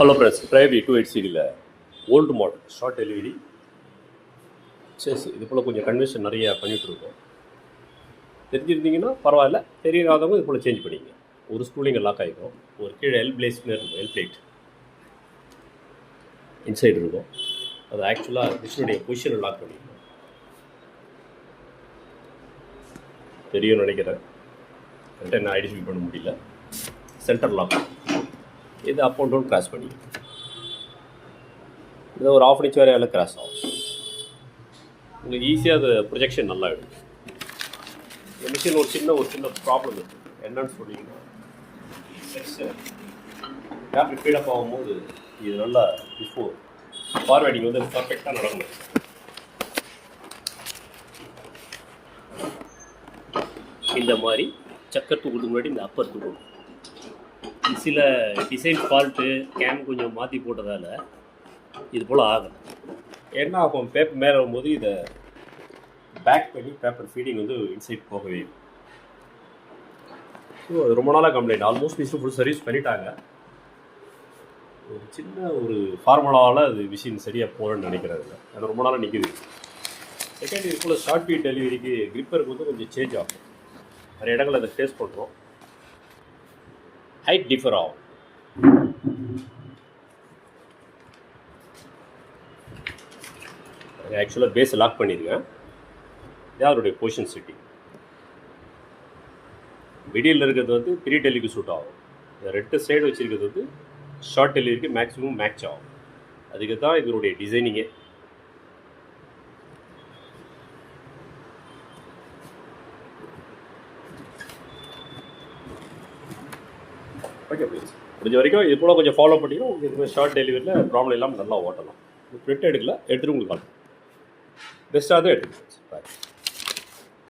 Hello friends, drive 280 சீரியில் old model short LED செஸ் இது போல் கொஞ்சம் கன்வென்ஷன் நிறைய பண்ணிகிட்ருக்கோம். தெரிஞ்சிருந்தீங்கன்னா பரவாயில்ல, தெரியாதவங்க இது போல் சேஞ்ச் பண்ணிங்க. ஒரு ஸ்க்ரூலிங் லாக் ஆகிக்கும், ஒரு கீழே எல் பிளேஸ்னு இருக்கும், எல் பிளேட் இன்சைடு இருக்கும். அது ஆக்சுவலாக மிஷினுடைய பொசிஷனை லாக் பண்ணிக்கணும். தெரியும் நினைக்கிறேன், கரெக்டாக என்ன ஐடென்டிஃபை பண்ண முடியல. சென்டர் லாக் இது அப் அண்ட் டவுன் கிராஸ் பண்ணிக்கணும். இதை ஒரு ½ இன்ச் வரையால் கிராஸ் ஆகும். உங்களுக்கு ஈஸியாக அது ப்ரொஜெக்ஷன் நல்லா எடுக்கும். இந்த மிஷின் ஒரு சின்ன ப்ராப்ளம் இருக்குது. என்னன்னு சொன்னீங்கன்னா, பேட்டரி ஃபீடப் ஆகும்போது இது நல்லா பிஃபோர் ஃபார்வேர்டிங் வந்து பர்ஃபெக்டாக நடக்கணும். இந்த மாதிரி சக்கர் தூக்குறதுக்கு முன்னாடி இந்த அப்பர் தூக்கணும். சில டிசைன் ஃபால்ட்டு கேம் கொஞ்சம் மாற்றி போட்டதால் இது போல் ஆகும். என்ன ஆகும், பேப்பர் மேலே வரும்போது இதை பேக் பண்ணி பேப்பர் ஃபீடிங் வந்து இன்சைட் போகவே. ஸோ அது ரொம்ப நாளாக complaint. Almost machine full service பண்ணிட்டாங்க. ஒரு சின்ன ஃபார்முலாவால் அது மிஷின் சரியாக போகணுன்னு நினைக்கிறது. அது ரொம்ப நாளாக நிற்குது. செகண்ட், இது போல் ஷார்ட் பீட் டெலிவரிக்கு கிரிப்பருக்கு வந்து கொஞ்சம் சேஞ்ச் ஆகும். நிறைய இடங்கள் அதை ஃபேஸ் பண்ணுறோம். ஹைட் டிஃபர் ஆகும். ஆக்சுவலாக பேஸை லாக் பண்ணியிருக்கேன். யாருடைய பொசிஷன் செட்டிங் மிடியில் இருக்கிறது வந்து ப்ரீ டெலிக்கு சூட் ஆகும். இந்த 2 சைடு வச்சுருக்கிறது வந்து ஷார்ட் டெலிவரிக்கு மேக்ஸிமம் மேட்ச் ஆகும். அதுக்கு தான் இதனுடைய டிசைனிங்கே. ஓகே ப்ளீஸ், முடிஞ்ச வரைக்கும் இது போல் கொஞ்சம் ஃபாலோ பண்ணிங்கன்னா உங்களுக்கு இதுமாதிரி ஷார்ட் டெலிவரியில் ப்ராப்ளம் இல்லாமல் நல்லா ஓட்டலாம். பிரிண்ட் எடுக்கல, எடுத்துகிட்டு உங்களுக்கு கால் பெஸ்ட்டாக தான் எடுத்துக்கணும்.